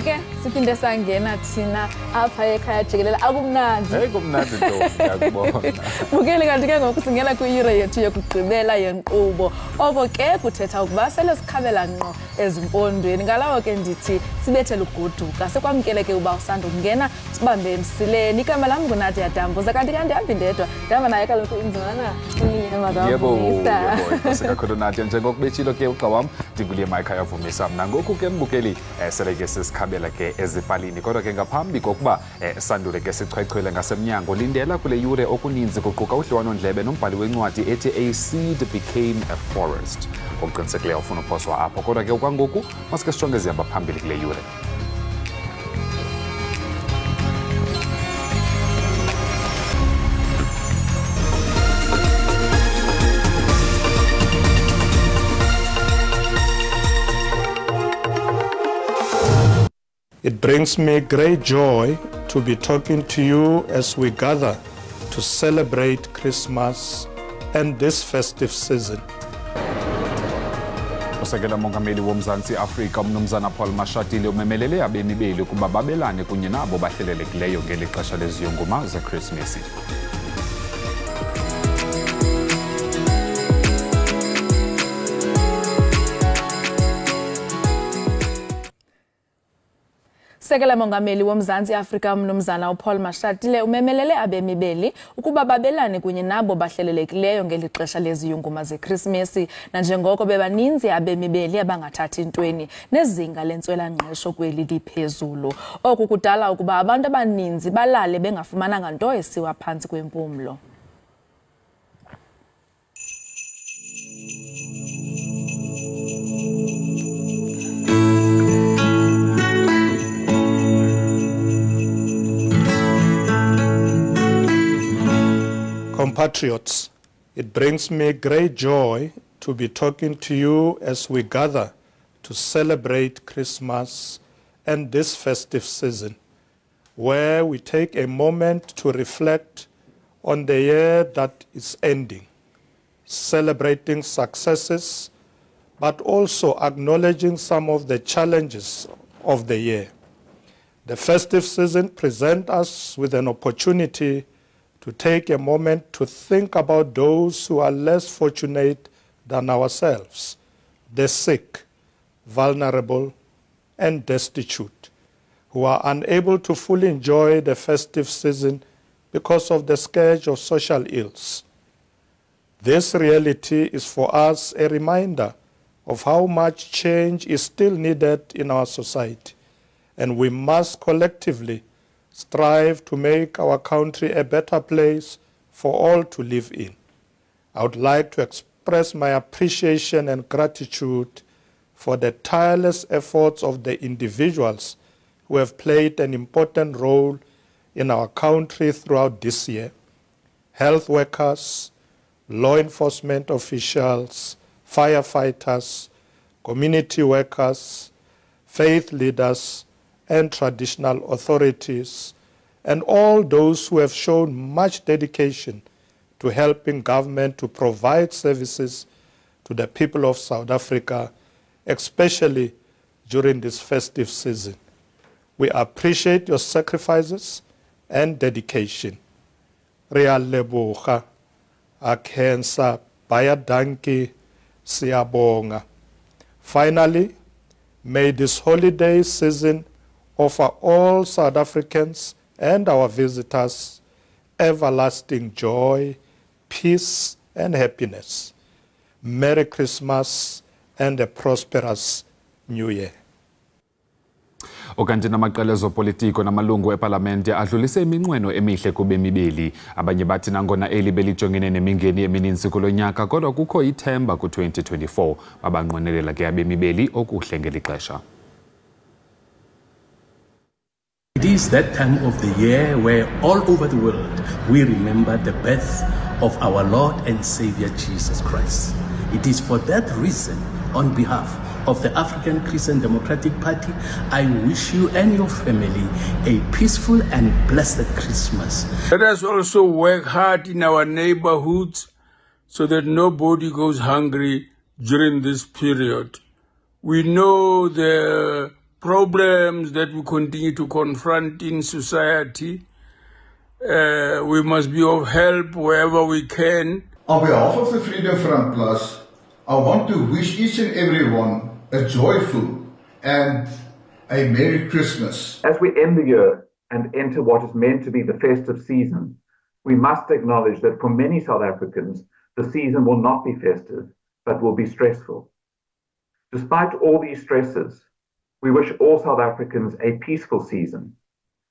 ke siphinde sangena thina apha ekhaya Jikelele akumnandi. Hey kumnandi ntombi ngiyakubona. Bukele kanti ke ngoku singena kwi-ire yethu yokugqibela yenkqubo. Oko ke kuthetha ukuba sele sikhabela ngqo ezimpondweni. Ngalawo ke ndithi sibethele ugoduka. Sekwamkele ke uba usanda ukungena sibambe emsileni. Igama lam nguNadia Dambuza kanti ndihambi ndedwa. Ndihamba naye kaloku inzwana unyama kaVumisa. Yebo, sikakhulu Nadia njengokubetshilo ke uxa wam ndinguliye Ekhaya Vumisa mna ngoku ke mbukeli sele ke sisikhabela ke ezipalini kodwa ke ngaphambi kokuba sandule ke sichwechwele ngasemnyango lindela kule yure okuninzi kuquka udliwano-ndlebe nombhali wencwadi ethi A Seed Became a Forest ngokuqinisekileyo ufuna uphoswa apho kodwa ke okwangoku masike sijonge ezihamba phambili kule yure. It brings me great joy to be talking to you as we gather to celebrate Christmas and this festive season. Usekela mongameli womzantsi Afrika umnumzana Paul Mashatile umemelele abemi beli ukuba babelane kunye nabo bahlelelekileyo ngeli xesha leziyunguma zeKrismesi. Sekela mongameli womzantsi Afrika umnumzana Paul Mashatile umemelele abemi beli ukuba babelane kunye nabo bahlelelekileyo ngeli xesha leziyunguma zeKrismesi nanjengoko bebaninzi abemi beli abangathathi ntweni nezinga lentswela-ngqesho kweli liphezulu. Oku kudala ukuba abantu abaninzi balale bengafumananga nto esiwa phantsi kwempumlo. Compatriots, it brings me great joy to be talking to you as we gather to celebrate Christmas and this festive season, where we take a moment to reflect on the year that is ending, celebrating successes, but also acknowledging some of the challenges of the year. The festive season presents us with an opportunity to take a moment to think about those who are less fortunate than ourselves, the sick, vulnerable, and destitute, who are unable to fully enjoy the festive season because of the scourge of social ills. This reality is for us a reminder of how much change is still needed in our society, and we must collectively strive to make our country a better place for all to live in. I would like to express my appreciation and gratitude for the tireless efforts of the individuals who have played an important role in our country throughout this year. Health workers, law enforcement officials, firefighters, community workers, faith leaders, and traditional authorities, and all those who have shown much dedication to helping government to provide services to the people of South Africa, especially during this festive season. We appreciate your sacrifices and dedication. Rea leboga, akhensa, bayadanki, siyabonga. Finally, may this holiday season offer all South Africans and our visitors everlasting joy, peace, and happiness. Merry Christmas and a prosperous New Year. Okanti namaqela ezopolitiko namalungu epalamente adlulise iminqweno emihle kubemi beli abanye bathi nangona eli belijongene nemingeni emininzi kulo nyaka kodwa kukho ithemba ku-2024 babanqwenelela ke abemi beli okuhle ngeli xesha. It is that time of the year where all over the world we remember the birth of our Lord and Savior Jesus Christ. It is for that reason, on behalf of the African Christian Democratic Party, I wish you and your family a peaceful and blessed Christmas. Let us also work hard in our neighborhoods so that nobody goes hungry during this period. We know the problems that we continue to confront in society. We must be of help wherever we can. On behalf of the Freedom Front Plus, I want to wish each and everyone a joyful and a Merry Christmas. As we end the year and enter what is meant to be the festive season, we must acknowledge that for many South Africans, the season will not be festive, but will be stressful. Despite all these stresses, we wish all South Africans a peaceful season.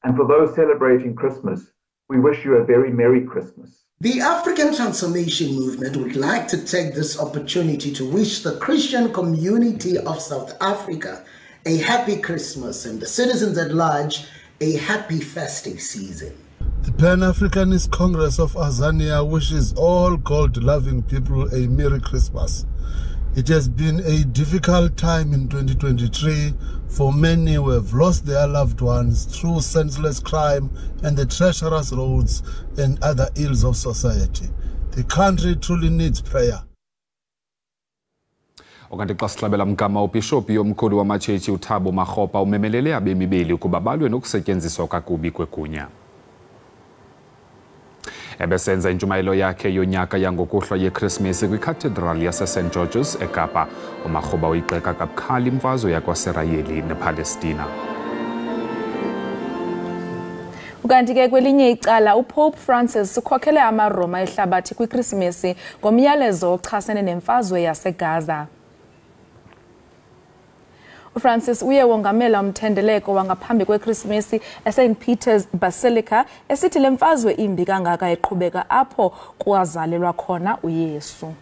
And for those celebrating Christmas, we wish you a very Merry Christmas. The African Transformation Movement would like to take this opportunity to wish the Christian community of South Africa a happy Christmas and the citizens at large a happy festive season. The Pan-Africanist Congress of Azania wishes all God-loving people a Merry Christmas. It has been a difficult time in 2023 for many who have lost their loved ones through senseless crime and the treacherous roads and other ills of society. The country truly needs prayer. Okanti xa sihlabela mgama ubishop yomkhulu wamatshetshi uThabo Makgopa umemelele abemi beli ukuba balwe nokusetyenziswa kakubi kwegunya. Ebesenza intshumayelo yakhe yonyaka yangokuhlwa yeChristmas kwiCathedral yaseSt George's eKapa, uMakgopa uyigxeka kabukhali imfazwe yakwaSirayeli nePalestina. Ukanti ke kwelinye icala uPope Francis ukhokhele amaRoma ehlabathi kwiChristmas ngomyalezo ochasene nemfazwe yaseGaza. uFrancis uye wongamela umthendeleko wangaphambi kweChristmas eSt Peter's Basilica esithi lemfazwe imbi kangaka eqhubeka apho kwazalelwa khona uYesu.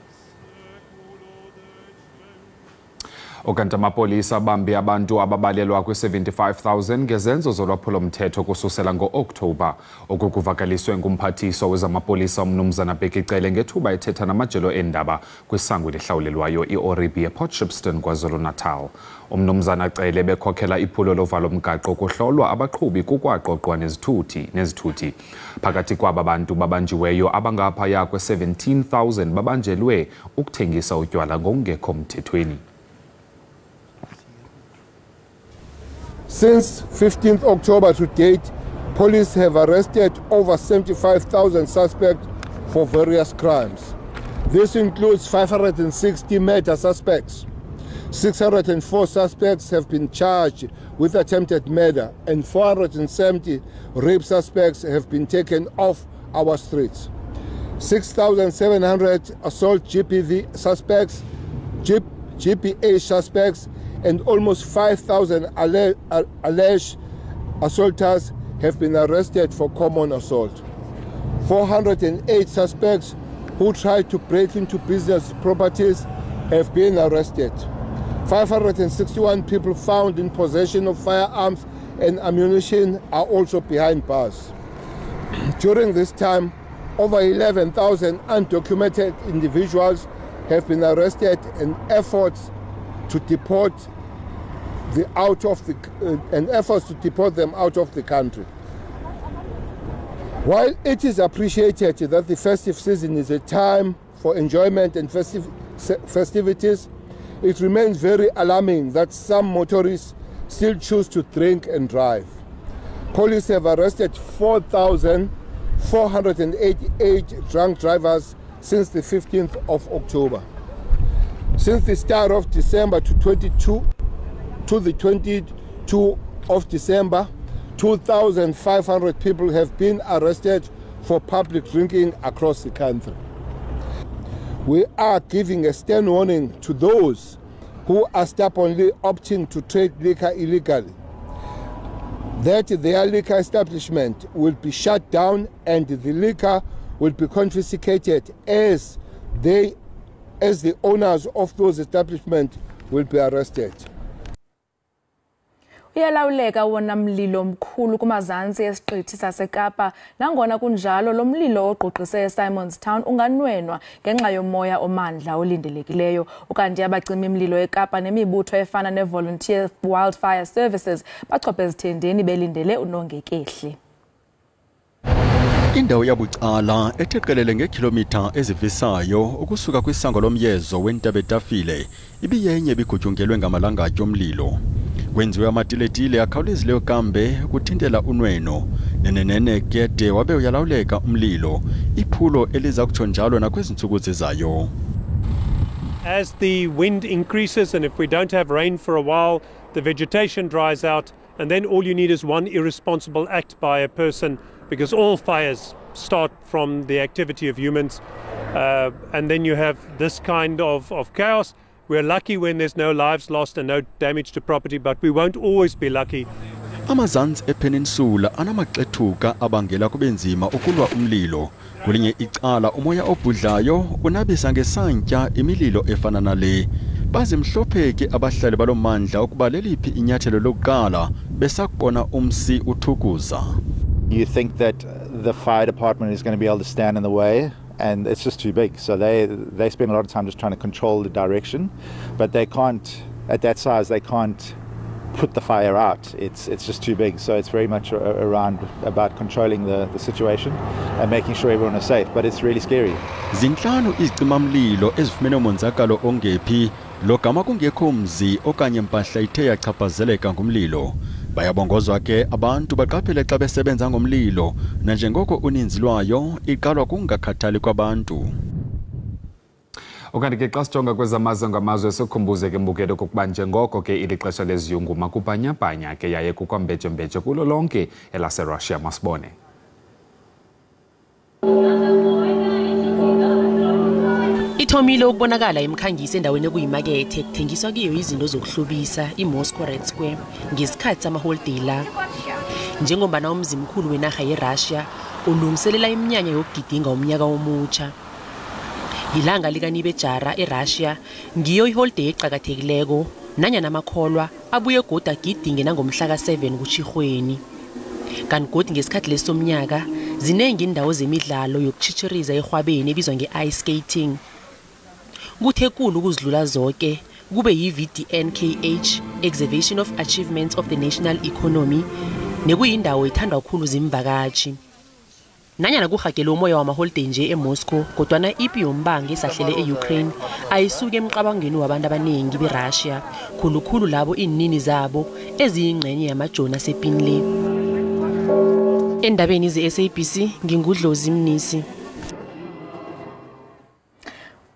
Okanti amapolisa bambe abantu ababalelwa kwi-75,000 ngezenzo zolwaphulo mthetho kususela ngo-Oktoba. Oku kuvakaliswe ngumphathiswa wezamapolisa uMnumzana Jikelele ngethuba ethetha namajelo endaba kwisango elihlawulelwayo iOribi ePort Shepstone KwaZulu-Natal. uMnumzana Jikelele bekhokhela iphulo lovalo mgaqo kuhlolwa abaqhubi kukwaqoqwa nezithuthi. Phakathi kwaba bantu babanjiweyo abangaphaya kwe-17,000 babanjelwe ukuthengisa utywala ngokungekho mthethweni. Since 15th October to date, police have arrested over 75,000 suspects for various crimes. This includes 560 murder suspects. 604 suspects have been charged with attempted murder and 470 rape suspects have been taken off our streets. 6,700 assault GPV suspects, GPA suspects, and almost 5,000 alleged assaulters have been arrested for common assault. 408 suspects who tried to break into business properties have been arrested. 561 people found in possession of firearms and ammunition are also behind bars. During this time, over 11,000 undocumented individuals have been arrested in efforts to deport them out of the country. While it is appreciated that the festive season is a time for enjoyment and festivities, it remains very alarming that some motorists still choose to drink and drive. Police have arrested 4,488 drunk drivers since the 15th of October. Since the start of December to the 22 of December, 2,500 people have been arrested for public drinking across the country. We are giving a stern warning to those who are stubbornly opting to trade liquor illegally, that their liquor establishment will be shut down and the liquor will be confiscated as the owners of those establishments will be arrested. Uyalawuleka wona mlilo mkhulu kumazantsi esiqithi saseKapa nangona kunjalo lo mlilo ogqugqise eSimonstown unganwenwa ngenxa yomoya omandla olindelekileyo. Ukanti abacima imlilo eKapa nemibutho efana neVolunteer Wildfire Services bachophe ezithendeni belindele unongekehli. Indawo yabucala etheqelele ngekilometha ezivisayo ukusuka kwisango lomyezo weNtabetafile ibiyenye bigutyungelwe ngamalangatye omlilo. kwenziwe amatiletile akhawulezileyo kambe kuthintela unweno nenenene kede wabe uyalawuleka umlilo iphulo eliza kutsho njalo nakwezinsuku zizayo. As the wind increases and if we don't have rain for a while, the vegetation dries out, and then all you need is one irresponsible act by a person, because all fires start from the activity of humans, and then you have this kind of chaos. We're lucky when there's no lives lost and no damage to property, but we won't always be lucky. Amazansi epeninsula anamaxethuka abangela kubenzima ukulwa umlilo. Kulinye icala umoya obhudlayo unabisa ngesantya imililo efana nale. Bazimhlopheki abahlali balomandla ukuba leliphi inyathelo lokuqala besakubona umsi uthukuza. You think that the fire department is going to be able to stand in the way, and it's just too big. So they spend a lot of time just trying to control the direction, but they can't, at that size, they can't put the fire out. It's just too big. So it's very much around about controlling the situation and making sure everyone is safe, but it's really scary. Zinhlanu izicimamlilo ezifumene umonzakalo ongephi logama kungekho mzi okanye mpahla ithe yachaphazeleka ngumlilo. Bayabongozwa ke abantu baqaphele xa besebenza ngomlilo nanjengoko uninzi lwayo iqalwa kungakhathali kwabantu. Okanti ke xa sijonga kwezamazwe ngamazwe sikhumbuze ke mbukelo kokuba njengoko ke ilixesha leziyunguma kubhanyabhanya ke yaye kukwambejembeje kulo lonke elaseRussia. Masibone. Ithomile ukubonakala emkhangisi endaweni okuyimakethe kuthengiswa kiyo izinto zokuhlobisa iMoscow Red Square ngesikhathi samaholiday la. Njengoba umzimkhulu wenarha yeRussia ulungiselela iminyanya yokugidinga umnyaka omutsha. Ilanga likanibejara eRussia ngiyo iholiday eqhakathekileko nanyana amakholwa abuye goda gidinge nangomhla ka7 kuTshirhweni. Kanti godi ngesikhathi lesomnyaka zinengi indawo zemidlalo yokuchichiriza ehwabeni ebizwa nge-ice skating. Kuthe kulu ukuzidlula zonke kube yi-VDNKH Exhibition of Achievements of the National Economy nekuyindawo ethandwa kakhulu zimvakatshi. Nanyana kuhagela umoya wamaholiday nje eMoscow kodwana ipi yombanga esahlele eUkraine ayisuke emqabangeni wabantu abaningi beRussia khulukhulu labo inini zabo eziyingcenye yamajoni asepinle. Endabeni ze-SABC ngingudlozi Mnisi.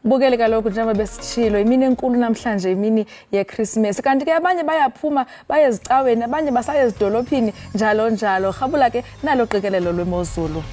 Bukele kaloku njengoba besitshilo imini enkulu namhlanje imini yeChristmas kanti ke abanye bayaphuma bayezicaweni abanye basaye ezidolophini njalo njalo rhabula ke nalo qikelelo lwemozulu.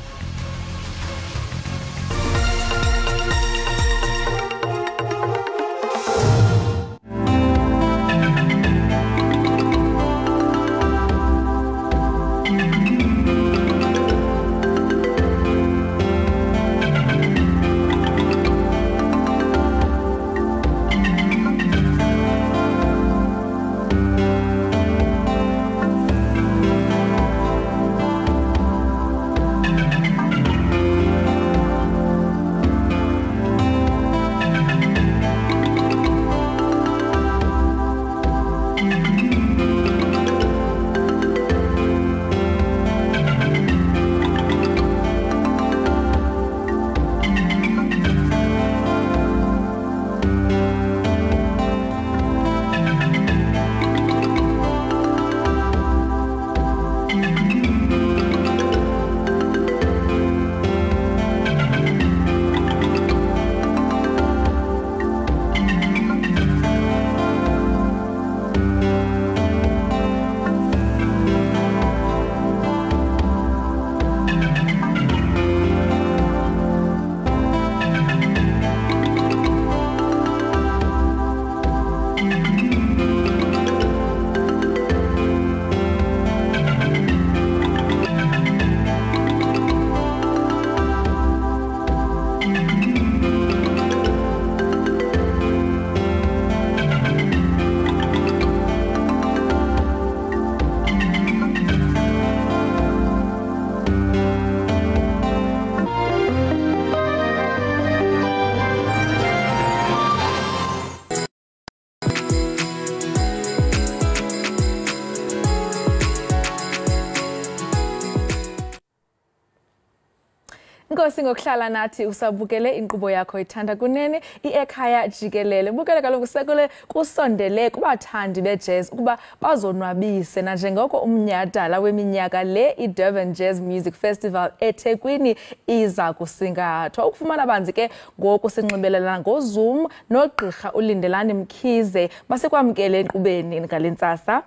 Enkosi ngokuhlala nathi usabukele inkqubo yakho ithanda kunene Ekhaya Jikelele. Bukele kaloku sekule kusondele kubathandi bejazz ukuba bazonwabise na njengoko umnyhadala weminyaka le iDurban Jazz Music Festival eThekwini iza kusingathwa. Ukufumana banzi ke ngoku sinxibelelana ngoZoom noGqirha uLindelani Mkhize basekwamkele enkqubeni ngalentsasa.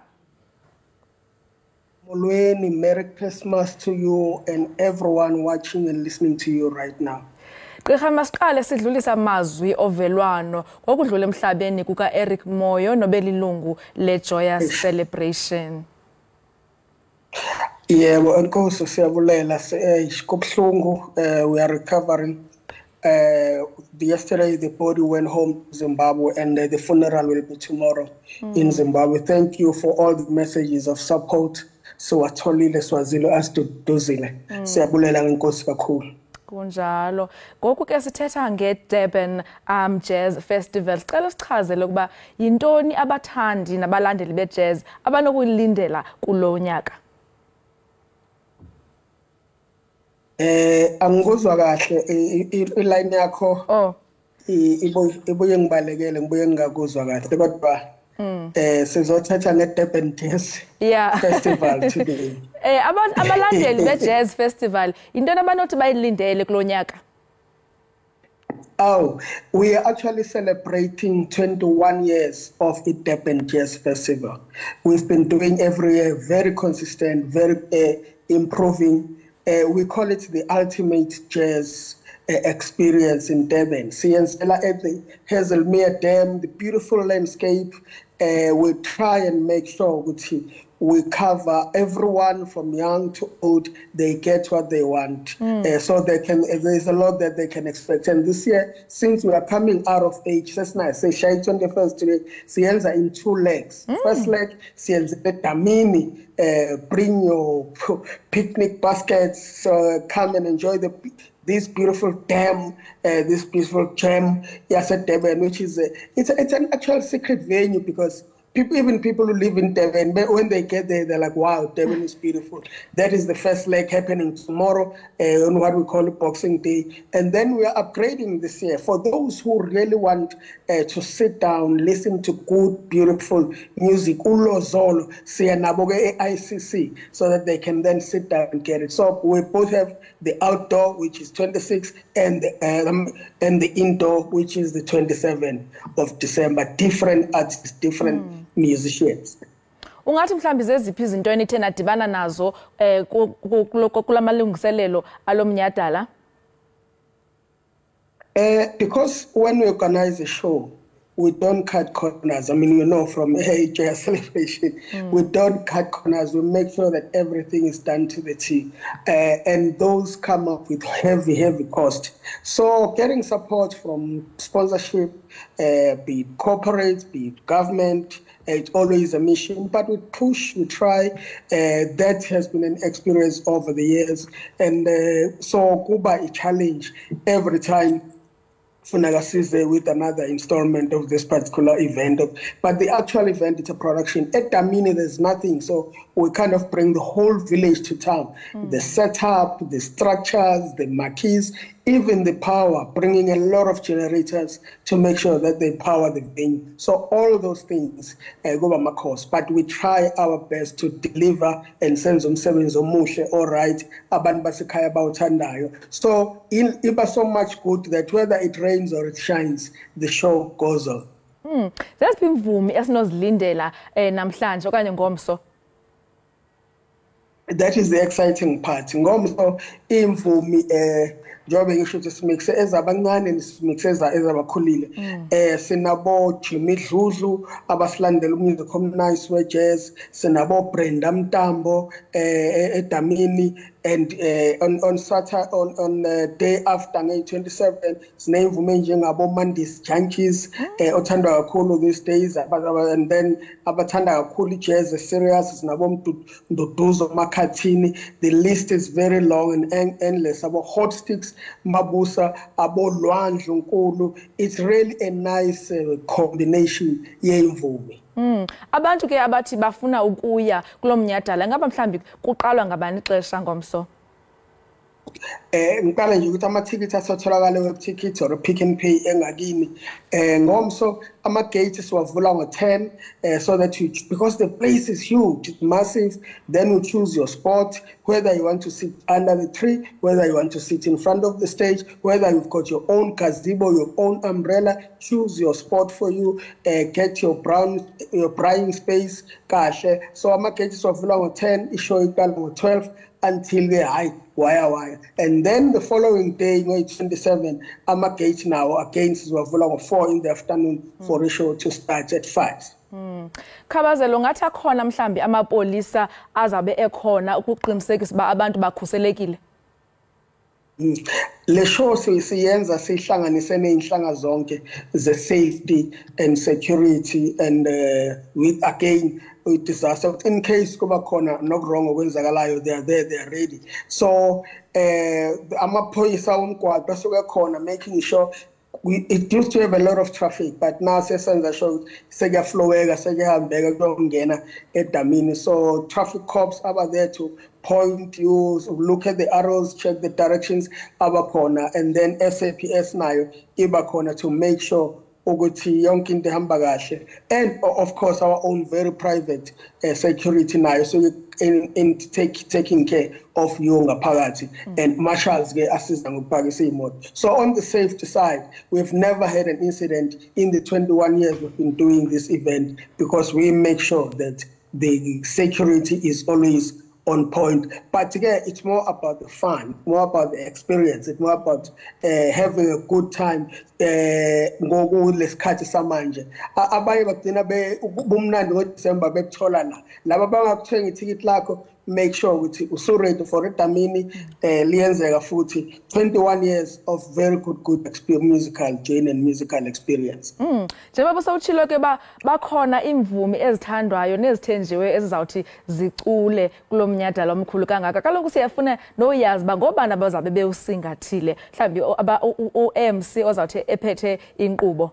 Merry Christmas to you and everyone watching and listening to you right now. Gqirha masiqale sidlulisa amazwi ovelwano ngokudlula emhlabeni kuka Eric Moyo nobelilungu leJoyous Celebration. Yebo, enkosi siyabulela kubhlungu, we are recovering. Yesterday the body went home to Zimbabwe and the funeral will be tomorrow in Zimbabwe. Thank you for all the messages of support. Siwatholile swazile asiduduzile. Siyabulela ngenkosi kakhulu. Kunjalo. Ngoku ke sithetha ngeDurban Jazz Festival. Sicela sichazele ukuba yintoni abathandi nabalandeli bejazz abanokuyilindela kulo nyaka. Angikuzwa kahle iline yakho. Ibuye ngibalekele ngibuye ngakuzwa kahle kodwa sizothatha ngeDurban Jazz Festival today. Abalandeli beJazz Festival into abanothi bayilindele kulo nyaka. Oh, we are actually celebrating 21 years of the Durban Jazz Festival. We've been doing every year, very consistent, very improving. We call it the ultimate jazz experience in Durban. Siyenzela at the Hazelmere Dam, the beautiful landscape. We try and make sure we cover everyone from young to old. They get what they want, so they can. There's a lot that they can expect. And this year, since we are coming out of age, that's nice. Say Shai 21st today. Sienza in 2 legs. First leg, Sienza Damini. Bring your picnic baskets. Come and enjoy this beautiful dam, this beautiful gem. Yes, at Durban, which is it's an actual secret venue because even people who live in Durban, when they get there, they're like, wow, Durban is beautiful. That is the first leg happening tomorrow on what we call Boxing Day. And then we are upgrading this year. For those who really want to sit down, listen to good, beautiful music, Ulozolo, Sianaboge ICC, so that they can then sit down and get it. So we both have the outdoor, which is 26, and the indoor, which is the 27th of December. Different artists, different musicians. Ungathi mhlambi zeziphi izinto enithe nadibana nazo kulamalungiselelo alomnyhadala? Because when we organize a show, we don't cut corners. I mean, you know, from Jazz Celebration, we don't cut corners. We make sure that everything is done to the T. And those come up with heavy cost. So getting support from sponsorship, be it corporate, be it government, it's always a mission, but we push, we try. That has been an experience over the years. And so Kuba a challenge every time Funagasize with another installment of this particular event. But the actual event, it's a production. At Damini, there's nothing. So we kind of bring the whole village to town. The setup, the structures, the marquees, even the power, bringing a lot of generators to make sure that they power the venue. So all of those things go by my course. But we try our best to deliver and send some sevens or mushe, all right, abantu basekhaya bawuthandayo. So it was so much good that whether it rains or it shines, the show goes on. Zesiphi imvumi esinozilindela namhlanje okanye ngomso? That is the exciting part. Ngomso imvumi njobe ngisho ukuthi simixe ezabancane simixe ezabakhulile. Sinabo Jimmy Dludlu abasilandela umusic omnice we-jazz, sinabo Brenda Mtambo eDamini, and on Saturday, on day after nge-27 sinemvume njengabo Mandis Junkies othandwa kakhulu these days, and then abathanda kakhulu jazz serious sinabo Mduduzo Makhathini. The list is very long and endless. Abo Hot Sticks Mabusa, abo Lwandle Nkulu. It's really a nice combination yemvumi. Abantu ke abathi bafuna ukuya kulomnyhadala ngaba mhlambi kuqalwa ngabani ixesha ngomso? ngiqala nje ukuthi ama-ticket asatholakala web-ticket or pick and pay engakini ngomso ama-gate siwavula ngo-10 so that because the place is huge, it's massive, then you choose your spot, whether you want to sit under the tree, whether you want to sit in front of the stage, whether you've got your own gazebo, your own umbrella, choose your spot for you, get your brine space kahle. So ama-gate siwavula ngo-10, ishow iqala ngo-12 until the high wire. And then the following day, 27, ama-gate now again siwavula ngo-4 in the afternoon for a show to start at 5. Khabazelo ngathi akhona mhlambi amapolisa azabe ekhona ukuqinisekisa ba abantu bakhuselekile. Le show siyenza sihlanganise neinhlanga zonke ze safety and security and with again with disaster in case kuba khona nokurong okwenzakalayo, they are there, they are ready. So amaphoyisa omgwaqo basuke khona making sure it used to have a lot of traffic, but now sesenza show sekuyafloweka sekuyahambeka kuyongena edamini. So traffic cops are there to point you, look at the arrows, check the directions abakhona, and then SAPS nayo ibakhona to make sure ukuthi yonke into ihamba kahle, and of course our own very private security nayo, so in taking care of you ngaphakathi, and marshals ke assist ngokupakisa imoto. So on the safety side, we've never had an incident in the 21 years we've been doing this event, because we make sure that the security is always on point. But again, it's more about the fun, more about the experience, it's more about having a good time. Ngokulesikhathi samanje abanye bagcina bumnandi ngoDisemba betholana laba bangakuthenga ithikithi lakho, make sure ukuthi usuredi for edamini liyenzeka futhi 21 years of very good musical journey and musical experience. Njengoba sawutshilo ke bakhona imvumi ezithandwayo nezithenjiwe ezizawuthi zicule kulomnyadala omkhulu kangaka. Kaloku siyafuna noyazi ba ngobani abazabe bewusingathile, mhlawumbi o-MC ozawuthi ephethe inkqubo.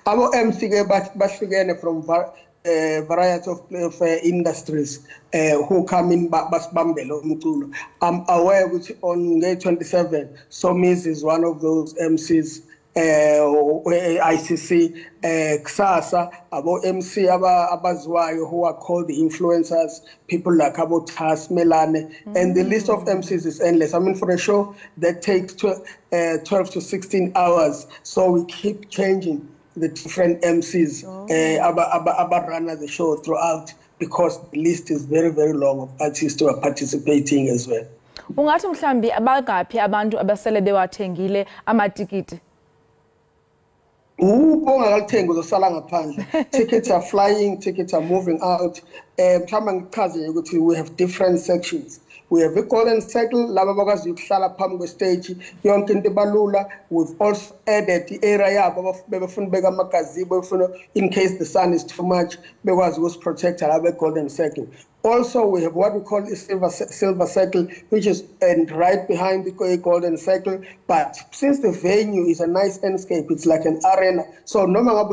Abo-MC ke bahlukene from variety of industries who come in basibambele umculo. I'm aware that on May 27, Somiz is one of those MCs. ICC, Ksasa, about MC abaziwayo who are called the influencers, people like Tas, Melane, and the list of MCs is endless. I mean, for a show that takes 12 to 16 hours, so we keep changing the different MCs run the show throughout, because the list is very, very long of artists who are participating as well. Ungathi mhlambi abagaphi abantu abasele bewathengile amatikiti? Ungakalithenga uzosala ngaphandle. Tickets are flying, tickets are moving out. Mhlawumbe ngichaze ukuthi we have different sections. We have a golden circle, laba bakwazi ukuhlala phambi kwestage yonke into balula. We've also added the area yabo befuna beka amagazebo befuna in case the sun is too much bekwazi ukuprotect laba golden circle. Also, we have what we call a silver circle, which is right behind the golden circle. But since the venue is a nice landscape, it's like an arena. So no matter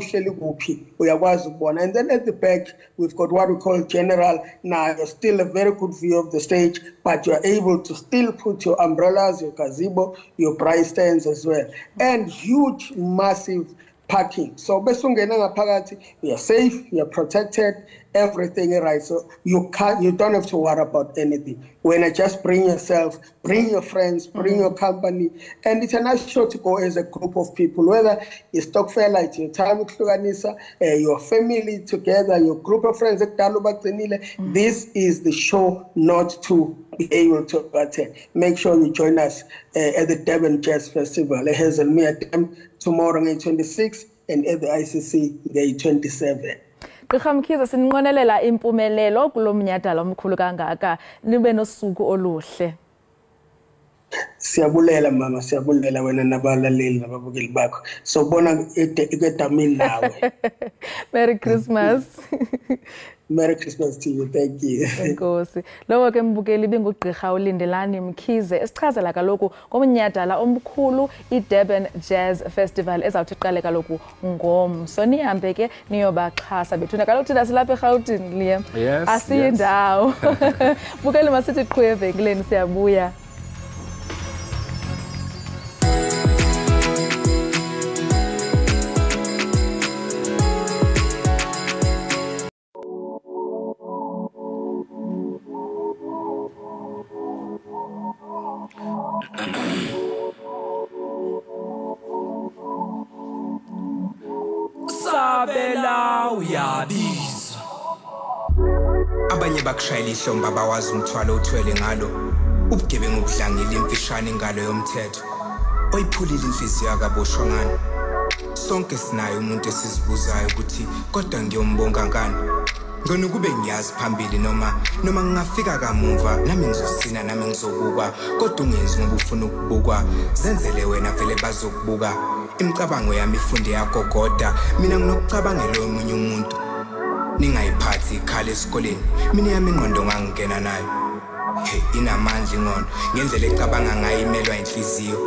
we are. And then at the back, we've got what we call general. Now, still a very good view of the stage, but you're able to still put your umbrellas, your gazebo, your price stands as well. And huge, massive parking. So we are safe, we are protected, everything is right. So you don't have to worry about anything. When I just bring yourself, bring your friends, bring your company, and it's a nice show to go as a group of people, whether it's Stokfair like your time with your family together, your group of friends. This is the show not to be able to attend. Make sure you join us at the Durban Jazz Festival. It has a mere time tomorrow, May 26, and at the ICC, May 27. Mkhize sininqonelela impumelelo kulomnyadala omkhulu kangaka, nibe nosuku oluhle. Siyabulela mama, siyabulela wena nabalaleli nababukeli bakho. Sobona edamini nawe. Merry Christmas. Merry Christmas to you. Thank you. Enkosi. Lowo ke mbukeli bingugqirha uLindelani Mkhize esichazela kaloku ngomnyadala omkhulu iDurban Jazz Festival ezawuthi iqale kaloku ngomso. Nihambe ke niyobaxhasa bethuna kaloku thina silapha eGauteng Liam. Asiyindawo. Bukeli masithi qhwe evenkileni siyabuya. Sabela uyabiza abanye bakushayela ihlomba bawazi umthwalo uthwele ngalo ubugebengu obudlangile imfishane ingalo yomthetho oyiphulile inhliziyo akaboshwa ngani sonke sinayo umuntu esizibuzayo ukuthi kodwa ngiyombonga ngani ngona kube ngiyazi phambili noma ngingafika kamuva nami ngizosina nami ngizobukwa kodwa ungenzi ngoba ufuna ukubukwa zenzele wena vele bazokubuka imicabango yami ifunde yagogoda mina nginokucabangela omunye umuntu ningayiphathi ikhala esikoleni mina yami ingqondo ngangena nayo inamandla ingqondo ngendlela ecabanga ngayo imelwa inhliziyo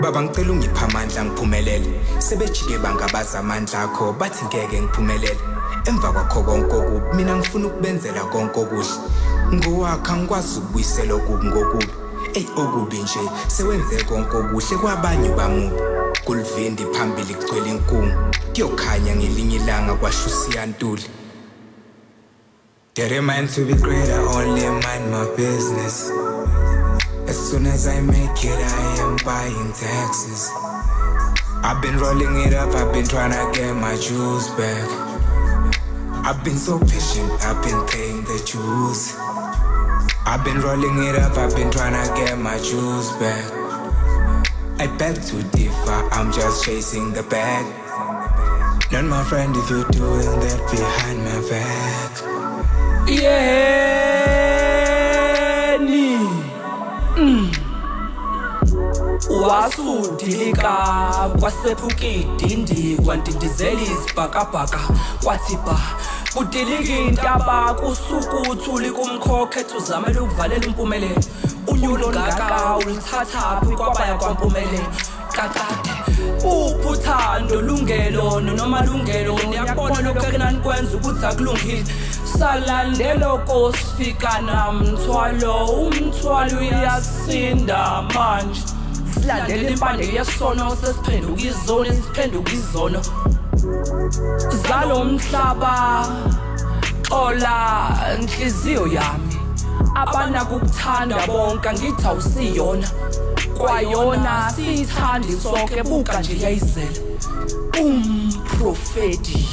baba ngicela ungipha amandla ngiphumelele sebejike bangabaza amandla akho bathi ngeke ngiphumelele emva kwakho konke okubi mina ngifuna ukubenzela konke okuhle ngowakha ngikwazi ukubuyisela okubi ngokubi okubi nje sewenze konke okuhle kwabanye bamubi kulvindi phambili kugcwele inkungu kuyokhanya ngelinye ilanga kwashusiya ntuli. Determined to be great, I only mind my business. As soon as I make it, I am buying taxes. I've been rolling it up, I've been trying to get my juice back. I've been so patient, I've been paying the dues. I've been rolling it up, I've been trying to get my juice back. I beg to differ, I'm just chasing the bag. Not my friend if you're doing that behind my back. Wasudilika kwasephukidindi kwandindizela izibhakabhaka kwathipa kudilika intaba kusukuthuli kumkhokhe ethuzamela ukuvalela impumelelo unyulo ngaka ulithathaphi kwabaya kwampumelelo kakade uphuthando lungelo noma lungelo niyabona lokho ekunani kwenza ukuthi akulungile salandelo kosifika namthwalo umthwalo uyasinda manje silandela impande yesono sesiphenduka izona esiphenduka izono zalo mhlaba xola inhliziyo yami abanaka ukuthanda bonke ngithi awusiyona kwayona sithandi sonke buka nje yayizela umprofeti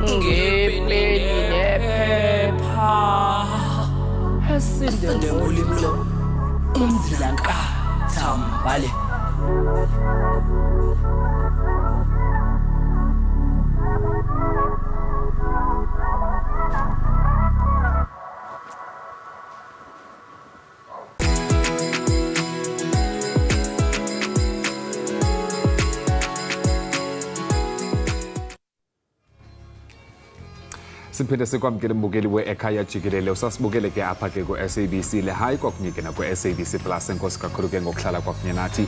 ngepeli nephepha esinde ngolimo umzilanka thambale Siphinde sikwamkele mbukeli we-Ekhaya Jikelele usasibukele ke apha ke ku-SABC le hayi kwakunike nakwi-SABC Plus enkosi kakhulu ke ngokuhlala kwakunye nathi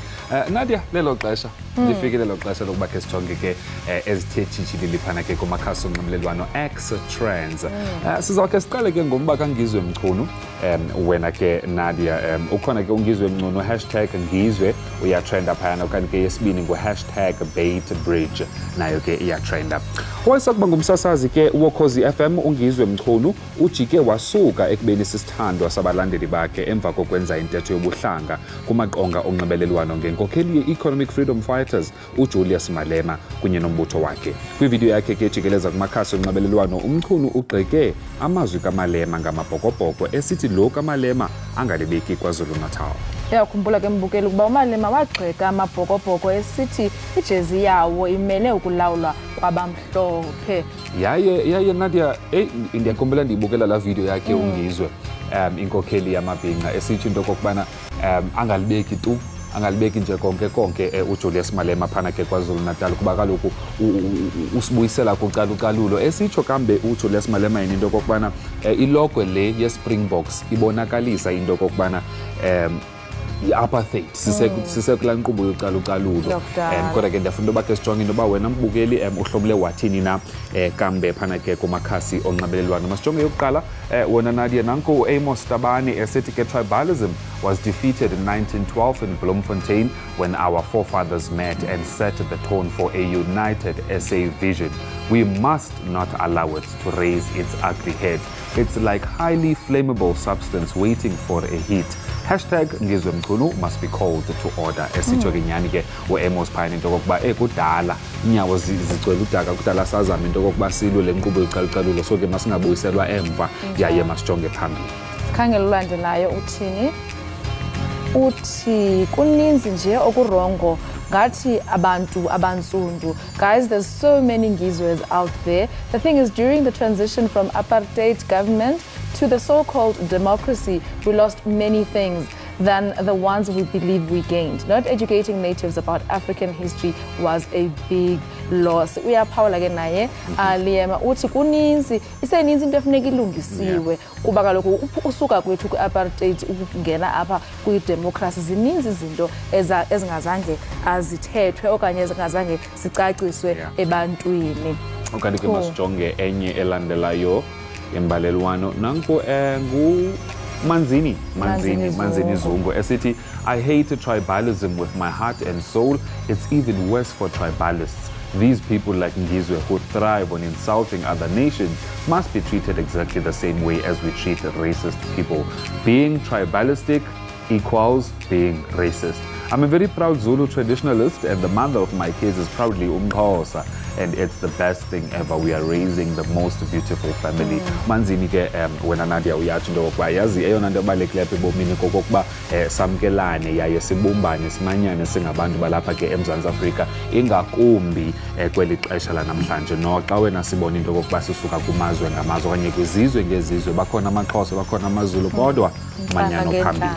Nadia lelo xesha lifike lelo xesha lokuba ke sijonge ke ezithe tshitshili liphana ke kumakhasi onxibelelwano X Trends sizawukhe siqale ke ngomba kaNgizwe Mchunu wena ke Nadia ukhona ke uNgizwe Mchunu #ngizwe uyatrenda phayana okanye ke yesibini ngu#BaitBridge nayo ke iyatrenda wayesakuba ngumsasazi ke woKhozi FM uNgizwe Mchunu ujike wasuka ekubeni sisithandwa sabalandeli bakhe emva kokwenza intetho yobuhlanga kumaqonga onxibelelwano ngenkokheli ye-Economic Freedom Fighters uJulius Malema kunye nombutho wakhe kwivideo yakhe ke jikeleza kumakhasi onxibelelwano uMchunu ugxeke amazwi kaMalema ngamabhokobhoko esithi lo kaMalema angalibeki KwaZulu Natal. Yakhumbula ke mbukeli ukuba uMalema wagxeka amabhokobhoko esithi ijezi yawo imele ukulawulwa kwabamhlophe. Yaye Nadia ndiyakhumbula ndiyibukela la video yakhe uNgizwe inkokheli yamabhinqa esithi into kokubana angalibeki tu angalibeki nje konke uJulius Malema phana ke kwaZulu Natal kuba kaloku usibuyisela kucalucalulo esitsho kambe uJulius Malema yini into kokubana ilogo le yeSpringboks ibonakalisa into kokubana i-apartheid sisekula nkqubo yocalucalulo kodwa ke ndiyafuna uba ke sijonge into yoba wena mbukeli uhlomle wathini na kambe phana ke kumakhasi onxibelelwano masijonge yokuqala wona Nadia nanko uAmos Tabane esithi ke tribalism was defeated in 1912 in Bloemfontein when our forefathers met and set the tone for a united SA vision. We must not allow it to raise its ugly head. It's like highly flammable substance waiting for a heat. Hashtag Ngizwe Mkhulu must be called to order. Esitsho ke nyani ke uAmos phana into kokuba kudala inyawo zigcwele udaka kudala sazama into kokuba silwe le nkqubo yocalucalulo so ke masingabuyiselwa emva yaye masijonge phambili. Sikhangela ulandelayo uthini? Uthi kuninzi nje okurongo ngathi abantu abantsundu. Guys, there's so many Ngizwes out there. The thing is, during the transition from apartheid government to the so-called democracy, we lost many things than the ones we believe we gained. Not educating natives about African history was a big loss. Uyaphawula ke naye Liema uthi kuninzi iseninzi into efuneka ilungisiwe kuba kaloku usuka kwethu ku-apartheid ukungena apha kwi-democracy zininzi izinto ezingazange azithethwe okanye ezingazange zicaciswe ebantwini. Okanye ke masijonge enye elandelayo embalelwano nanko Manzini Zungu esithi I hate tribalism with my heart and soul. It's even worse for tribalists. These people like Ngizwe who thrive on insulting other nations must be treated exactly the same way as we treat racist people. Being tribalistic equals being racist. I'm a very proud Zulu traditionalist and the mother of my kids is proudly Umxhosa. And it's the best thing ever. We are raising the most beautiful family. Manzini ke wena Nadia uyathi into yokuba yazi eyona nto ebalulekileyo apha ebomini kokokuba samkelane yaye sibumbane simanyane singabantu balapha ke eMzantsi Afrika ingakumbi kweli xesha lanamhlanje noxa wena sibona into yokuba sisuka kumazwe ngamazwe okanye kwizizwe ngezizwe bakhona amaXhosa bakhona amaZulu kodwa manyano phambili.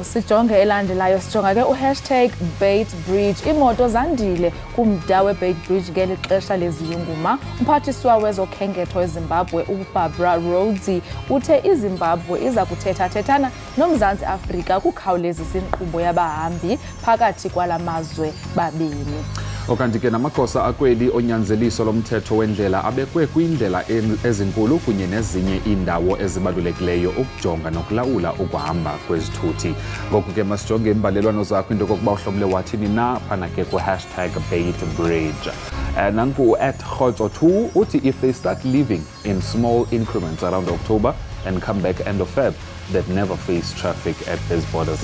Sijonge elandelayo sijonga ke uHashtag Bait Bridge. Imoto zandile kumda weBait Bridge ngeli xesha leziyunguma. Umphathiswa wezokhenketho eZimbabwe uBarbara Rhodes uthe iZimbabwe iza kuthetha-thethana noMzantsi Afrika ukukhawulezisa inkqubo yabahambi phakathi kwala mazwe babini. Okanti ke namagosa akweli onyanzeliso lomthetho wendlela abekwe kwindlela ezinkulu kunye nezinye indawo ezibalulekileyo ukujonga nokulawula ukuhamba kwezithuthi. Ngoku ke masijonge imbalelwano zakho into kokuba uhlomle wathini na phana ke ku-hashtag Bait Bridge. Nanku @Khotso2 uthi if they start living in small increments around October and come back end of Feb, that never face traffic at these borders.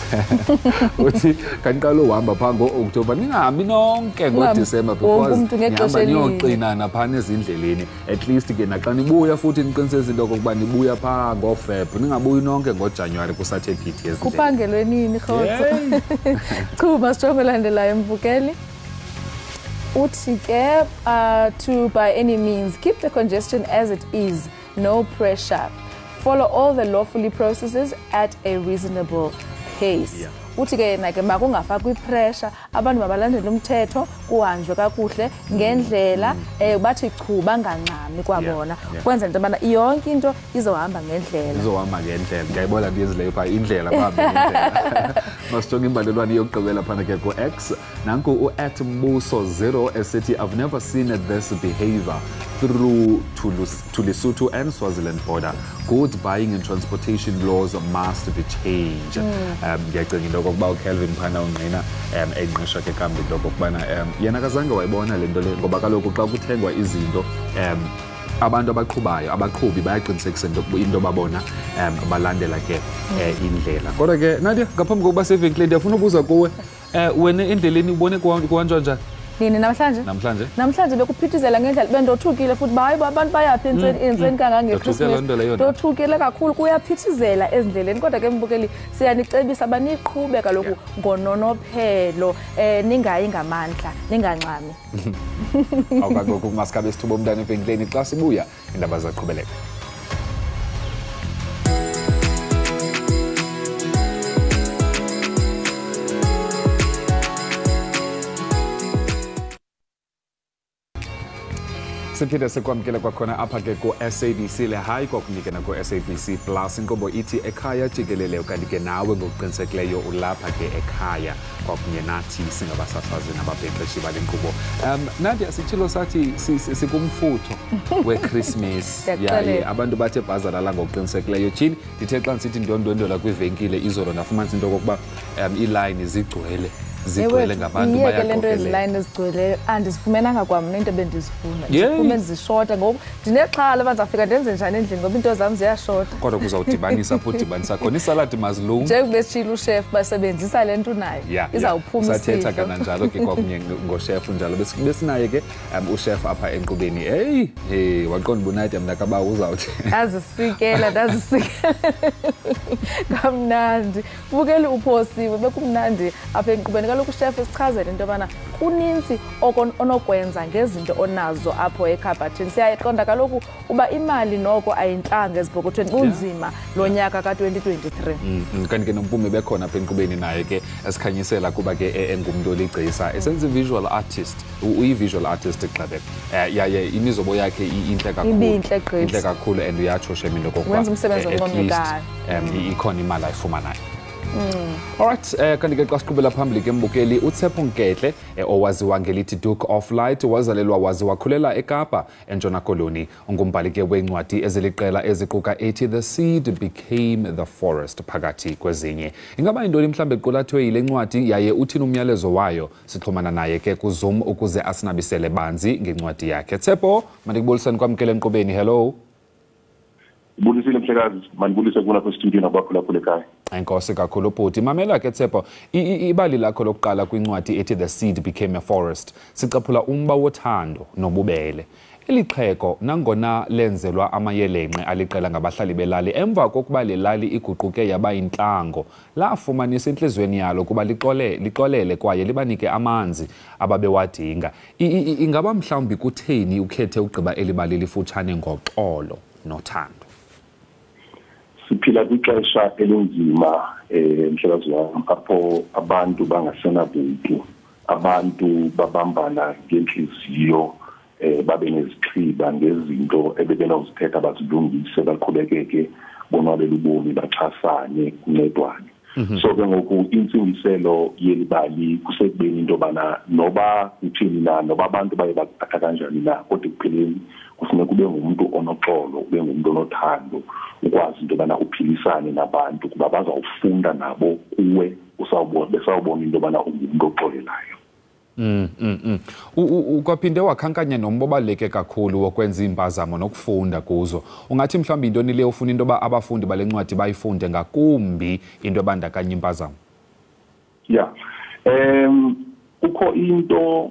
Uthi kaniqala uhamba pha ngo-October ningahambi nonke ngo-December because nihamba niyoqinana phana ezindleleni. At least ke naxa nibuya futhi niqinisese into okokuba nibuya pha ngo-Feb ningabuyi nonke ngo-January kusathe phithi ezindleleni. Kuphangelwe nini Khotso? Chuba sijonge elandelayo mbukeli. Uthi ke to by any means keep the congestion as it is, no pressure. Follow all the lawfully processes at a reasonable pace. Uthi ke yena ke makungafakwi pressure abantu mabalandele umthetho kuhanjwe kakuhle ngendlela bathi chu bangancami kwabona kwenza into abana yonke into izohamba ngendlela ngiyayibona ndiyezileyo pha indlela bahambe ngendlela. Masijonge imbalelwane yokugqibela phana ke ku-X nanku u@Mbuso0 esithi I've never seen this behavior through to Lesotho and Swaziland border. Goods buying and transportation laws must be changed. Ngiyacinga into kokuba uKelvin phana ungqina engqisha ke kambi into kokubana yena kazange wayibona le nto le ngoba kaloku xa kuthengwa izinto abantu abaqhubi bayaqinisekisa into babona balandela ke indlela. Kodwa ke Nadia ngaphambi kokuba sevenkile ndiyafuna ubuza kuwe wena endleleni ubone kuhanjwa njani? Nini namhlanje bekuphithizela ngendlela bendothukile futhi hayi abantu bayaphi enzweni kangangeChristmas ndothukile kakhulu kuyaphithizela ezindleleni kodwa ke mbukeli siyanicebisa baniqhube kaloku ngononophelo ningayi ngamandla ningancami. Awukangoku masikhabe isithuba umntana evenkileni xa sibuya indaba zaqhubeleka. siphinde sikwamkele kwakhona apha ke ku-SABC le hayi kwakunike na ku-SABC Plus inkqubo ithi Ekhaya Jikelele okanye ke nawe ngokuqinisekileyo ulapha ke ekhaya kwakunye nathi singabasasazi nababhexeshi bale nkqubo. Nadia sitshilo sathi sikumfutho we-Christmas yaye abantu bathe bhazalala ngokuqinisekileyo. Jini ndithe xa ndisithi ndiyondwendola kwivenkile izolo ndafumanisa into yokokuba iilayini zigcwele ngabantu lento ezilayini ezigcweleyo andisifumenanga kwamna into ebendizifuna ndiphume ndizishota ngoku ndinexhala bazafika ndenze njani endlini ngoba into zam ziyashota kodwa kuzawudibanisa apho udibanisa khona isaladi mazilungu njengobetshile ushef basebenzisa le nto nayo izawuphuma sathetha kananjalo ke kwakunye ngoshefu njalo besinaye ke ushef apha enkqubeni hey waqonda ubunadia mna kaba uzawuthi ndazisikela kamnandi bukeli uphosiwe bekumnandi apha enkqubeni kaloku chef isichazele into yobana kuninzi onokwenza ngezinto onazo apho ekhabhathini. Siyayiqonda kaloku uba imali noko ayintlanga ezipokothweni kunzima lo nyaka ka-2023. Kanti ke nompume bekhona apha enkqubeni naye ke esikhanyisela kuba ke engumntu oligcisa esenza i-visual artist uyi-visual artist Gxebe yaye imizobo yakhe intle kakhulu and uyatsho shem into kokuba wenza umsebenzi oncomekayo ikhona imali ayifumanayo. Alright, kanti ke xa siqhubela phambili ke mbukeli uTshepo Nketle owaziwa ngelithi Duke of Light wazalelwa waze wakhulela eKapa eNtshona Koloni ungumbhali ke wencwadi eziliqela eziquka ethi The Seed Became the Forest phakathi kwezinye. Ingaba yintoni mhlambe equlathwe yile ncwadi yaye uthini umyalezo wayo? Sixhumana naye ke kuZoom ukuze asinabisele banzi ngencwadi yakhe. Tshepo, mandikubuliseni kwamkele enkqubeni. Hello. Bulisile mhlekazi, mandibulise kuna kwa studio nabaphulaphula ekhaya. Enkosi kakhulu bhuti. Mamela ke Tshepo, ibali lakho lokuqala kwincwadi ethi The Seed Became a Forest sicaphula umba wothando nobubele. Elixheko nangona lenzelwa amayelenqe aliqela ngabahlali belali emva kokuba le lali iguquke yaba intlango lafumanisa enhlizweni yalo kuba lixolele kwaye libanike amanzi ababewadinga. Ingaba mhlawumbi kutheni ukhethe ugqiba elibali lifutshane ngoxolo nothando? Siphila kwixesha elinzima mhlekazi wami apho abantu bangasenabuntu, abantu babambana ngenhliziyo babe neziqhiba ngezinto ebebenozithetha bazilungise baqhubekeke bonwabele ubomi baxhasane kuncedwane. So ke ngoku intsingiselo yelibali kusekubeni into yobana noba uthini na noba abantu baye bakuthatha kanjani na kodwa ekupheleni kufuneka ube ngumuntu onoxolo ube ngumuntu onothando ukwazi into yobana uphilisane nabantu kuba bazawufunda nabo kuwe besawubona into yobana ungumuntu oxolelayo. Ukwaphinde wakhankanya nomba obaluleke kakhulu wokwenza impazamo nokufunda kuzo. Ungathi mhlawumbi intoni le ufuna into yoba abafundi bale ncwadi bayifunde ngakumbi into ebandakanya impazamo? Kukho into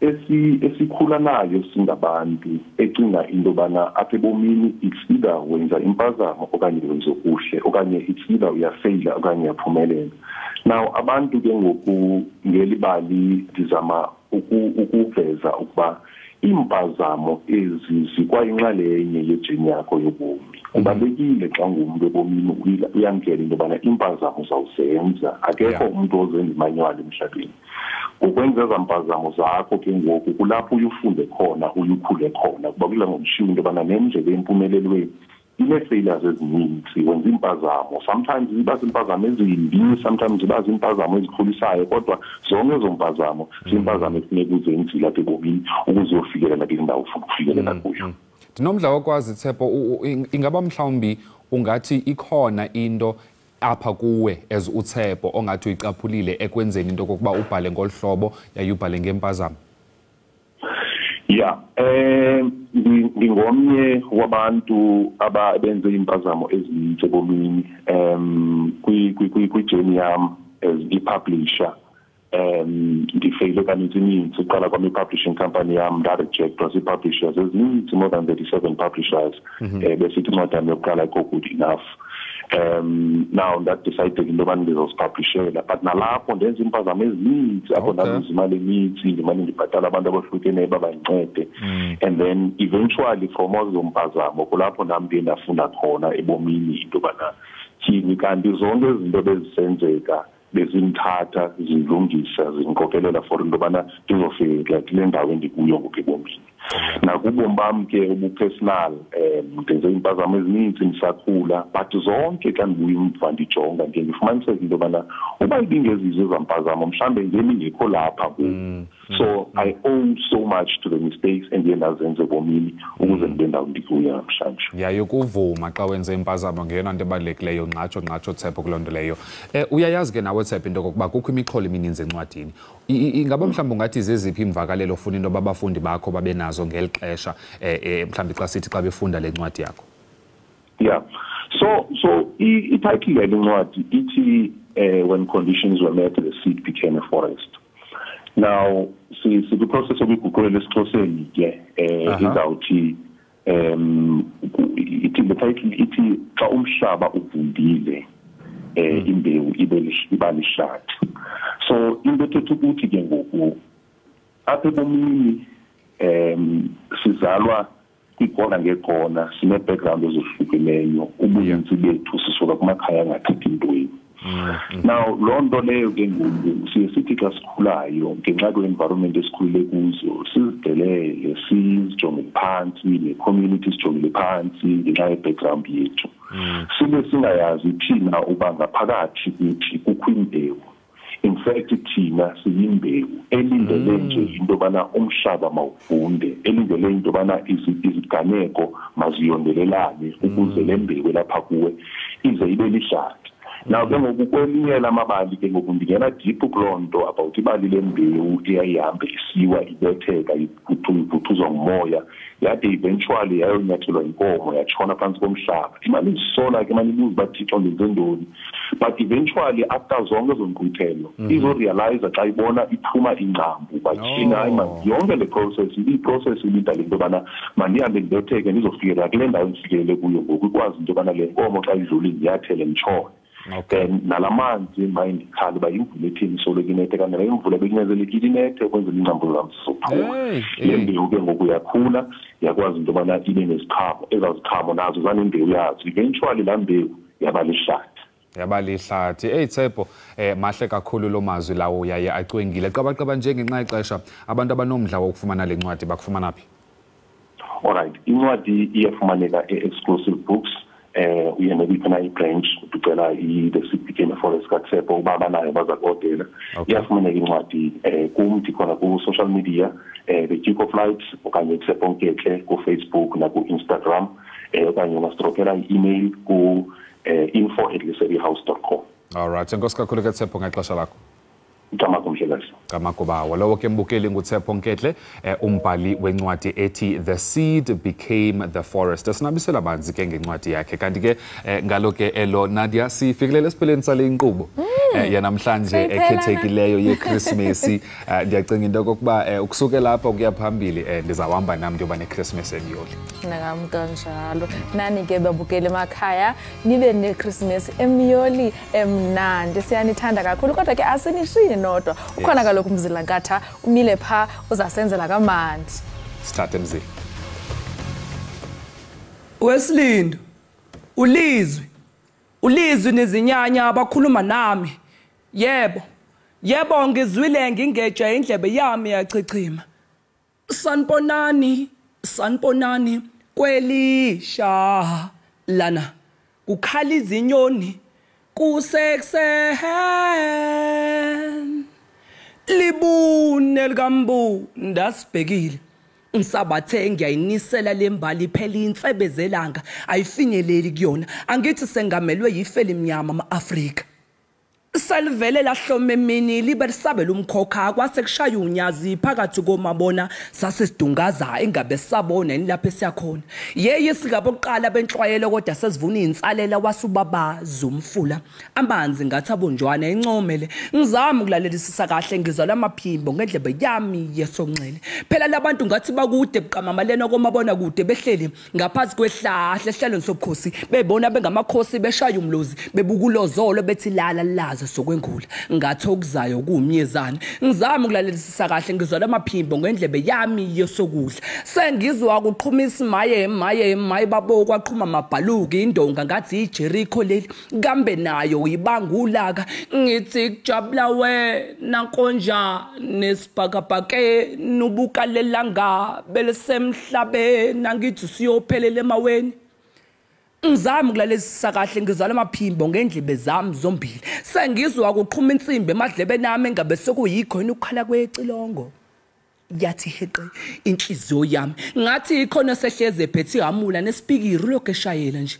esikhula nayo singabantu ecinga into yobana apha ebomini it's either wenza impazamo okanye wenza okuhle okanye it's either uyafeyila okanye uyaphumelela. Now abantu ke ngoku ngelibali ndizama ukuveza ukuba impazamo ezi zikwayinxalenye yejeni yakho yobomi. Kubalulekile xa ungumntu ebomini uyamkela into yobana impazamo zawuzenza akekho umntu ozenza imanywalo emhlabeni. Ukwenza ezaa mpazamo zakho ke ngoku kulapho ufunde khona ukhule khona kuba kudla ngomshiwo into yobana nendlela empumelelweni ine-failures ezininzi wenza impazamo. Sometimes ziba zimpazamo ezimbi, sometimes ziba zimpazamo ezikhulisayo kodwa zonke ezo mpazamo zimpazamo efuneka uzenzile apha ebomini ukuze uyofikelela kule ndawo ufuna ukufikelela kuyo. Ndinomdla wokwazi Tshepo, ingaba mhlawumbi ungathi ikhona into apha kuwe as uTshepo ongathi uyicaphulile ekwenzeni into kokuba ubhale ngolu hlobo yaye ubhale ngempazamo? Ngingomnye wabantu abenze impazamo ezininzi ebomini kwijeni yam as i-publisher. Ndifeyile kaninzi uqala kwami i-publishing company yam ndarejectwa zii-publishers ezininzi, more than 37 publishers. Besithi incwadi yami yokuqala ayikho good enough. Now that decided into yobana ndizosipublishela but nalapho ndenza impazamo ezininzi apho ndazuza imali eninzi ndimane ndibhatala abantu abahlukeneyo babancede and then eventually from ezo mpazamo kulapho nam ndiye ndafunda khona ebomini into yobana tyhini kanti zonke izinto bezisenzeka bezimthatha zilungisa zinkokelela for into yobana ndizofika kule ndawo endikuyo ngoku ebomini. Nakubomi bam ke ubupersonal ndenze impazamo ezininzi ndisakhula, but zonke xa ndibuya umva ndijonga ndiye ndifumaniseke into yobana uba ibingezizo ezampazamo mhlawumbe ngengekho lapha ngoku. So I owe so much to the mistakes endiye ndazenza ebomini ukuze ndibe ndawo ndikuyo namhlanje. Yaye ukuvuma xa wenze impazamo ngeyona nto ebalulekileyo, ngxatsho Tshepo kuloo nto leyo. Uyayazi ke nawe Tshepo into yokokuba kukho imixholo emininzi encwadini. Ingaba mhlawumbi ungathi zeziphi imvakalelo ofuna into yoba abafundi bakho babe nazo ngeli xesha mhlawumbi xa sithi xa befunda le ncwadi yakho? Yeah. So i-title yale ncwadi ithi when conditions were met, the seed became a forest. Now, the process of iguqulelo esiXhoseni ke izawuthi the title ithi xa umhlaba uvundile imbewu iba lihlathi. So into ethetha ukuthi ke ngoku apha ebomini sizalwa kwikona ngekona, sine-background ezohlukeneyo, ubuninzi bethu sisuka kumakhaya angathathi ntweni. Now loo nto leyo ke ngoku siye sithi xa sikhulayo ngenxa kwe-environment esikhulele kuzo sizidelele, sizijongele phantsi, ne-community sijongele phantsi ngenxa ye-background yethu. Sibe singayazi thina uba ngaphakathi kuthi kukho imbewu. In fact thina siyimbewu elindele nje into yobana umhlaba mawuvunde, elindele into yobana iziganeko maziyondelelane ukuze le mbewu lapha kuwe ize ibe lihlathi. Now ke ngoku kwelinye lamabali ke ngoku ndingena deep kuloo nto about ibali lembewu eyayihambe isiwa ibetheka ivuthuzwa ngumoya yade eventually yayonyathelwa inkomo yatshona phantsi komhlaba. Imali izisola ke manje ibuza uba Thixo ndenze ntoni, but eventually after zonke ezo nkqwithelo izorealize xa ibona iphuma ingcambu but thina yonke le process i-process ilindale into yobana mandihambe ndibetheke ndizofikelela kule ndawo ndifikelele kuyo ngoku ikwazi into yobana le nkomo xa idlule ndiyathele nditshone. Then nalamanzi maye ndikhali uba imvula etheni isoloko inethe kanti leyo imvula bekunyanzelekile inethe ukwenzela iingcambu zam zizophuma. Le mbewu ke ngoku yakhula yakwazi into yobana ibe neziqhamo, ezaziqhamo nazo zanembewu yazo, eventually laa mbewu yaba lihlathi. Yaba lihlathi. Tshepo, mahle kakhulu lo mazwi lawo yaye acwengile. Qabaqaba nje ngenxa yexesha abantu abanomdla wokufumana le ncwadi bakufumana phi? Alright, incwadi iyafumaneka e-exclusive books. Uye nebikhona i-branch ucela the seed became a forest kaTshepo uba abanayo bazakodela. Iyafumaneka incwadi kum ndikhona ku-social media the Duke of Light okanye Tshepo Nketle ku-Facebook naku-Instagram okanye ungastrokela i-email ku-info@lesabihouse.com. Alright, enkosi kakhulu ke Tshepo ngexesha lakho. Kamakubawa lowo ke mbukeli nguTshepo Nketle, umbhali wencwadi ethi The Seed Became the Forest. Sinabisela banzi ke ngencwadi yakhe kanti ke ngalo ke elo Nadia sifikelele esipheleni sale inkqubo yanamhlanje ekhethekileyo yeChristmas. Ndiyacinga into kokuba ukusuke lapha ukuya phambili ndizawuhamba nami ndiyoba neChristmas emyoli. Nakamkanjalo nani ke babukeli emakhaya nibe neChristmas emyoli emnandi, siyanithanda kakhulu kodwa ke asinishini nodwa. Ukhona kaloku umzilankatha umile pha uzasenzela kamandi. Start Mzila. Weslindo ulizwi nezinyanya abakhuluma nami. Yebo ngizwile ngingeja indlebe yami yachichima. Sanibonani kwelisha lana kukhala izinyoni kusekuseni libune likambunda sibhekile ngisabathe ngiyayinisela lembali iphela insebezelanga ayifinyeleli kuyona angithi sengamelwe yifele emnyama ama-Afrika salivele lahlome mini libe lisabela umkhokha kwase kushaya unyazi phakathi komabona sasesidungaza engabe sabona lapho esiyakhona yeye sigaba oqala benhlwayelo kodwa sesivuna insalela wasubabaza umfula amanzi ngathi abonjwana encomele ngizama ukulalela kahle ngizala amaphimbo ngendlebe yami yesonxele phela labantu ngathi bakude buqamamalena komabona kude behleli ngaphansi kwehlahle ehlelo sobukhosi bebona bengamakhosi beshaya umlozi bebukulozolo bethi lala lazo isiphoqi sokwengula ngathi okuzayo kuumyezana ngizama ukulalela kahle ngizwa lamaphimbo ngendlebe yami yesokudla sengizwa ukuqhumisa maye babo kwaqhuma amabhaluki indonga ngathi iJericho leli kambe nayo uyibangulaka ngithi kujabula wena konja nesibhakabhake nubukalelanga belesemhlabeni nangithi siyophelela emaweni ngizama ukulalelisa kahle ngizwa lamaphimbo ngendlebe zami zombili sengizwa ukuqhuma insimbi emadlebeni nami engabe sekuyikho ukukhala kwecilongo yathi heqe inhliziyo yami ngathi ikhona sehleze ephethe ihamula nesipikiri lokho eshayela nje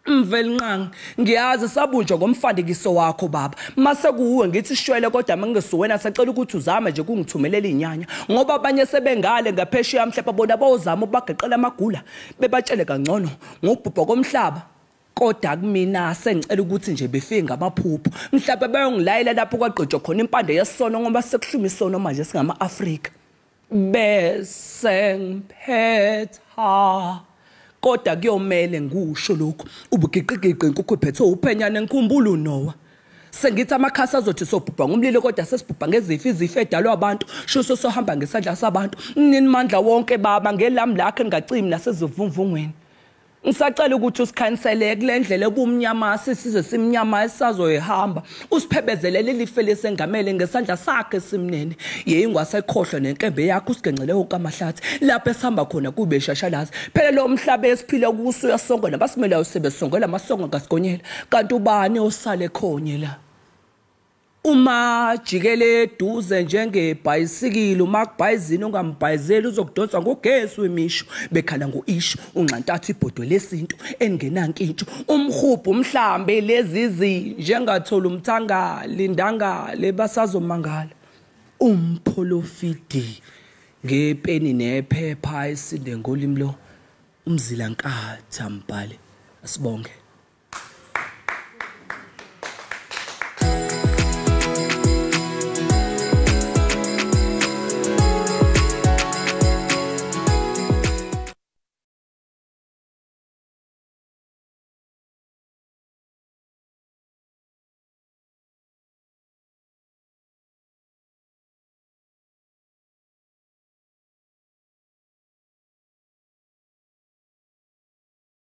Mvelinqangi ngiyazi sabunjwa ngomfandikiso wakho baba mase kuwe ngithi shwele kodwa mangisuwena sacela ukuthi uzame nje kungithumelela inyanya ngoba abanye sebengale ngaphesheya mhlapa bona bawuzama ubageqela amagula bebatshele kangcono ngobhubha komhlaba kodwa kumina sengicela ukuthi nje befike ngamaphupho mhlapa bayongilayela lapho kwagqitshwa khona impande yesono ngoba sekuhluma isono manje singama Afrika bese ngiphetha kodwa kuyomele ngisho lokho ubugiqigiqi inkukhu ephethe uphenyane ngikhumbula uNoah sengithi amakhasi azothi sobhubha ngomlilo kodwa sesibhubha ngezifo edalwa abantu sho sohamba ngesandla sabantu nini mandla wonke baba ngelami lakhe ngacimi nasezivumvungweni ngisacela ukuthi usikhansele kulendlela ebumnyama size simnyama esazoyihamba usiphebezelele life lesengamele ngesandla sakhe simnene yeyingwasekhohlwa nenkembe yakho usigengcele okamahlathi lapho esihamba khona kube shashalazi phela lo mhlaba esiphila kuso uyasonga nabasimelayo sebesongela amasongo kasigonyela kanti ubani osale khonye la uma Jikelele eduze njengebhayisikili uma kubhayizini ungambhayizeli uzokudonsa ngogesi wemisho bekhala ngoisho unxantathu ibhodwe lesinto engenankintsho umhubhu umhlambe lezizi njengathola umthangala indangale basazomangala umprofiti ngepeni nephepha esinde ngolimi lo umzilankatha mbhale asibonge